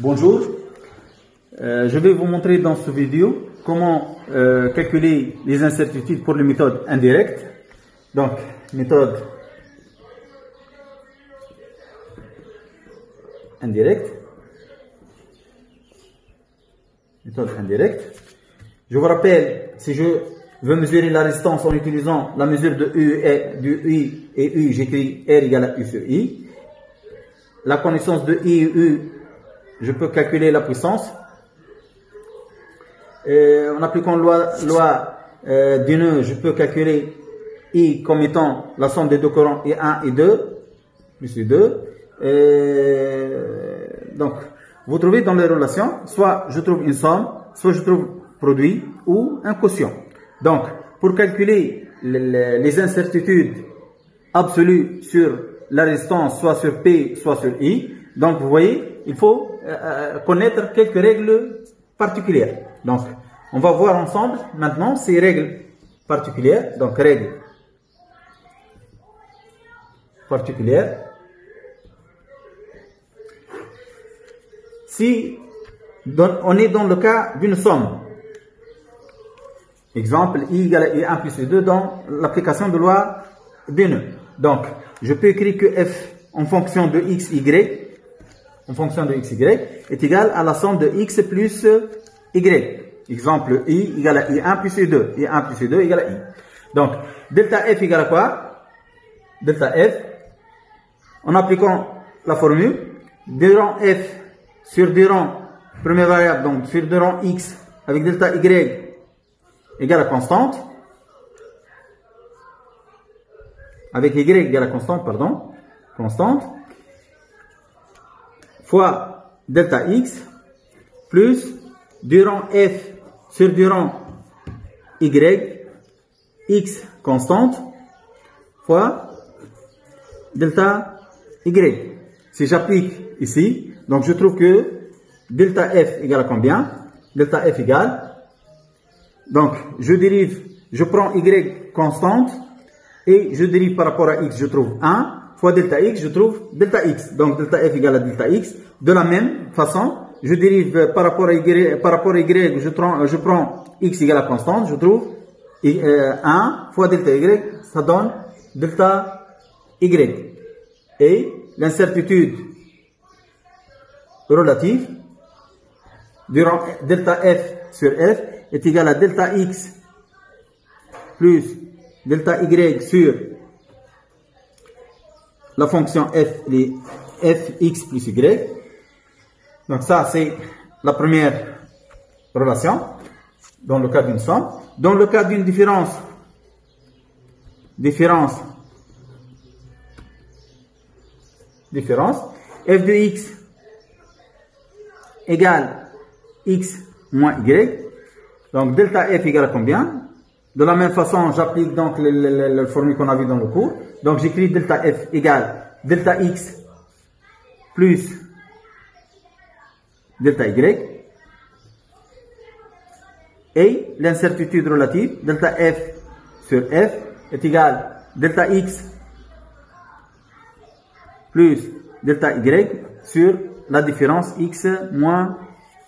Bonjour, je vais vous montrer dans cette vidéo comment calculer les incertitudes pour les méthodes indirectes. Donc, méthode indirecte. Méthode indirecte. Je vous rappelle, si je veux mesurer la résistance en utilisant la mesure de I et U, j'écris R égale à U sur I. La connaissance de I et U, je peux calculer la puissance. En appliquant loi du nœud, je peux calculer I comme étant la somme des deux courants I1 et 2, plus I2. Donc, vous trouvez dans les relations, soit je trouve une somme, soit je trouve produit ou un quotient. Donc, pour calculer les incertitudes absolues sur la résistance, soit sur P, soit sur I, donc vous voyez, il faut connaître quelques règles particulières. Donc, on va voir ensemble maintenant ces règles particulières. Donc, règles particulières. Si on est dans le cas d'une somme, exemple I égale à I1 plus I2 dans l'application de loi des nœuds. Donc, je peux écrire que F en fonction de x, y, est égal à la somme de x plus y. Exemple, I égale à I1 plus I2. I1 plus I2 égale à I. Donc, delta F égale à quoi? Delta F, en appliquant la formule, durant F sur durant, première variable, donc sur durant x, avec delta y égale à constante, avec y égale à constante, pardon, constante, fois delta x, plus durant f sur durant y, x constante, fois delta y. Si j'applique ici, donc je trouve que delta f égale à combien? Delta f égale, donc je dérive, je prends y constante, et je dérive par rapport à x, je trouve 1, fois delta x, je trouve delta x. Donc delta f égale à delta x. De la même façon, je dérive par rapport à y, je prends x égale à constante, je trouve 1 fois delta y, ça donne delta y. Et l'incertitude relative durant delta f sur f est égale à delta x plus delta y sur la fonction fx plus y. Donc ça, c'est la première relation dans le cas d'une somme. Dans le cas d'une différence, f de x égale x moins y. Donc delta f égale à combien? De la même façon, j'applique donc la formule qu'on a vu dans le cours. Donc j'écris delta f égale delta x plus delta y. Et l'incertitude relative, delta f sur f est égale delta x plus delta y sur la différence x moins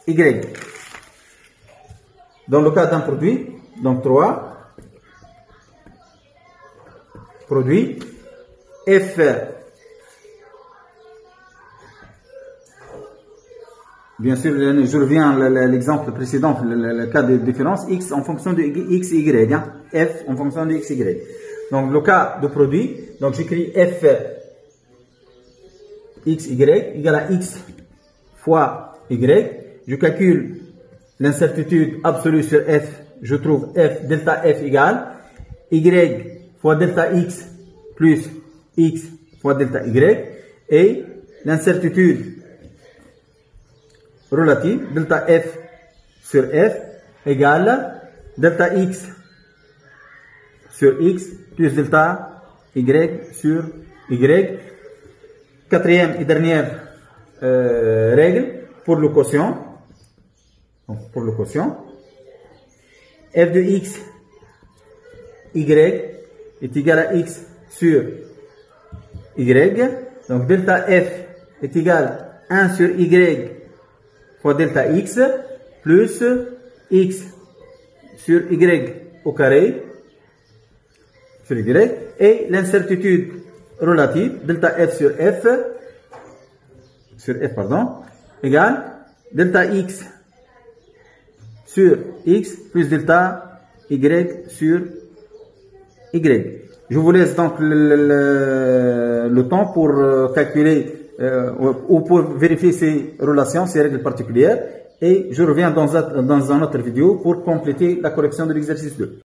y. Dans le cas d'un produit, donc 3, produit f bien sûr, je reviens à l'exemple précédent, le cas de différence, x en fonction de x, y, hein? F en fonction de x, y. Donc, le cas de produit, donc j'écris f x, y égale à x fois y. Je calcule l'incertitude absolue sur f, je trouve f, delta f égale y fois delta x plus x fois delta y. Et l'incertitude relative, delta f sur f égale delta x sur x plus delta y sur y. Quatrième et dernière règle pour le quotient. Donc, pour le quotient, f de x, y est égal à x sur y. Donc delta f est égal à 1 sur y fois delta x plus x sur y au carré sur y et l'incertitude relative delta f égale delta x sur x plus delta y sur y. Je vous laisse donc le temps pour calculer ou pour vérifier ces relations, ces règles particulières, et je reviens dans une autre vidéo pour compléter la correction de l'exercice 2.